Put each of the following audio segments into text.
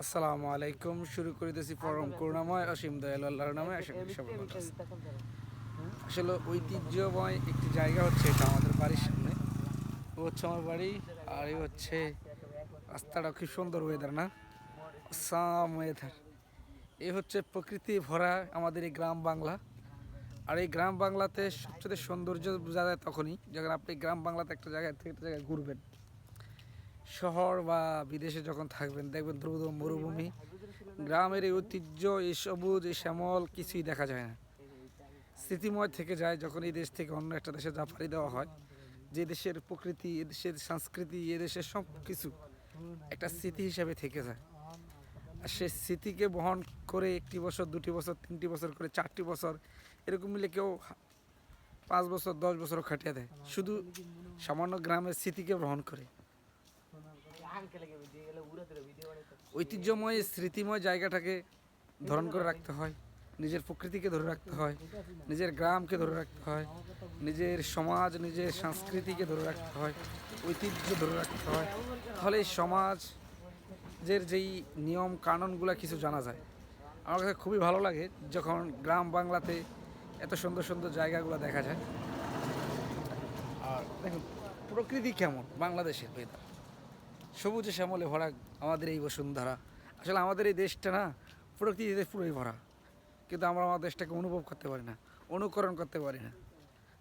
আসসালামু আলাইকুম। শুরু করিতেছি পরম করুণাময় অসীম দয়ালু আল্লাহর নামে। আশা করি সবাই ভালো আছেন। আসলে ঐতিহ্যময় একটি জায়গা হচ্ছে এটা আমাদের বাড়ির সামনে। ও হচ্ছে আমার বাড়ি, আর এই হচ্ছে রাস্তাটা। খুব সুন্দর ওয়েদার না? সাম ওয়েদার। এই হচ্ছে প্রকৃতি ভরা আমাদের এই গ্রাম বাংলা। আর এই গ্রাম বাংলাতে সবচেয়ে সৌন্দর্য বোঝা যায় তখনই যখন আপনি গ্রাম বাংলাতে একটা জায়গা থেকে একটা জায়গায় ঘুরবেন। শহর বা বিদেশে যখন থাকবেন দেখবেন দ্রুত মরুভূমি, গ্রামের এই ঐতিহ্য, এই সবুজ, এই শ্যামল কিছুই দেখা যায় না। স্মৃতিময় থেকে যায় যখন এই দেশ থেকে অন্য একটা দেশে পাড়ি দেওয়া হয়। যে দেশের প্রকৃতি, এ দেশের সংস্কৃতি, এ দেশের সব কিছু একটা স্মৃতি হিসাবে থেকে যায়। আর সে স্মৃতিকে বহন করে 1 বছর, 2 বছর, 3 বছর করে 4 বছর এরকম মিলে কেউ 5 বছর, 10 বছরও খাটিয়ে দেয় শুধু সামান্য গ্রামের স্মৃতিকে গ্রহণ করে। ঐতিহ্যময় স্মৃতিময় জায়গাটাকে ধারণ করে রাখতে হয়, নিজের প্রকৃতিকে ধরে রাখতে হয়, নিজের গ্রামকে ধরে রাখতে হয়, নিজের সমাজ, নিজের সংস্কৃতিকে ধরে রাখতে হয়, ঐতিহ্য ধরে রাখতে হয়। তাহলে এই সমাজের যেই নিয়ম কানুনগুলো কিছু জানা যায়। আমার কাছে খুবই ভালো লাগে যখন গ্রাম বাংলাতে এত সুন্দর সুন্দর জায়গাগুলো দেখা যায়। আর দেখুন প্রকৃতি কেমন, বাংলাদেশের ওয়েদার সবুজে শ্যামলে ভরা আমাদের এই বসুন্ধরা। আসলে আমাদের এই দেশটা না প্রকৃতিতে পুরোই ভরা, কিন্তু আমরা আমার দেশটাকে অনুভব করতে পারি না, অনুকরণ করতে পারি না।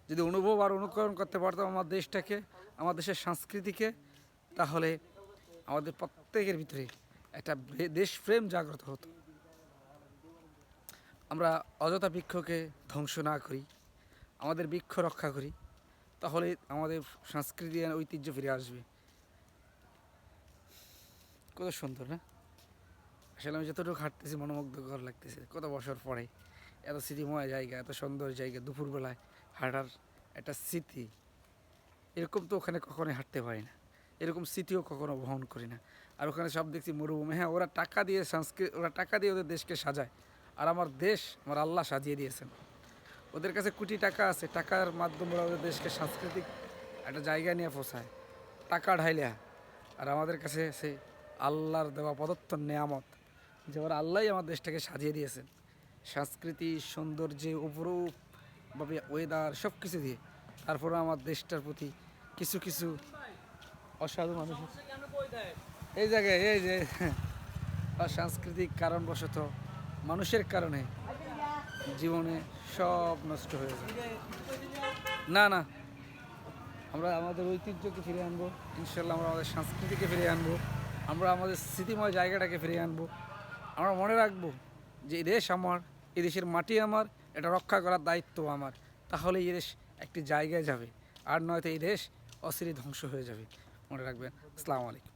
যদি অনুভব আর অনুকরণ করতে পারতাম আমার দেশটাকে, আমার দেশের সংস্কৃতিকে, তাহলে আমাদের প্রত্যেকের ভিতরে একটা দেশপ্রেম জাগ্রত হতো। আমরা অযথা বৃক্ষকে ধ্বংস না করি, আমাদের বৃক্ষ রক্ষা করি, তাহলে আমাদের সংস্কৃতি আর ঐতিহ্য ফিরে আসবে। কত সুন্দর না? আসলে আমি যতটুকু হাঁটতেছি মনোমুগ্ধকর লাগতেছে। কত বছর পরে এত স্মৃতিময় জায়গা, এত সুন্দর জায়গা, দুপুরবেলায় হাঁটার একটা স্মৃতি, এরকম তো ওখানে কখনোই হাঁটতে পারি না, এরকম স্মৃতিও কখনো বহন করি না। আর ওখানে সব দেখছি মরুভূমি। হ্যাঁ, ওরা টাকা দিয়ে ওরা টাকা দিয়ে ওদের দেশকে সাজায়, আর আমার দেশ আমার আল্লাহ সাজিয়ে দিয়েছেন। ওদের কাছে কোটি টাকা আছে, টাকার মাধ্যমে ওরা ওদের দেশকে সাংস্কৃতিক একটা জায়গা নিয়ে পৌঁছায় টাকা ঢাইলা। আর আমাদের কাছে সে আল্লাহর দেওয়া প্রদত্ত নেয়ামত, যে ওরা আল্লাহই আমার দেশটাকে সাজিয়ে দিয়েছেন সংস্কৃতি, সৌন্দর্যে, উপরূপভাবে ওয়েদার সব কিছু দিয়ে। তারপরে আমার দেশটার প্রতি কিছু কিছু অসাধু মানুষ এই জায়গায়, এই যে অসাংস্কৃতিক কারণবশত মানুষের কারণে জীবনে সব নষ্ট হয়ে যায়। না না, আমরা আমাদের ঐতিহ্যকে ফিরিয়ে আনবো ইনশাল্লাহ, আমরা আমাদের সংস্কৃতিকে ফিরিয়ে আনবো, আমরা আমাদের স্মৃতিময় জায়গাটাকে ফিরিয়ে আনবো। আমরা মনে রাখবো যে এই দেশ আমার, এই দেশের মাটি আমার, এটা রক্ষা করার দায়িত্ব আমার। তাহলে এই দেশ একটি জায়গায় যাবে, আর নয়তো এই দেশ অচিরে ধ্বংস হয়ে যাবে। মনে রাখবেন। আসসালামু আলাইকুম।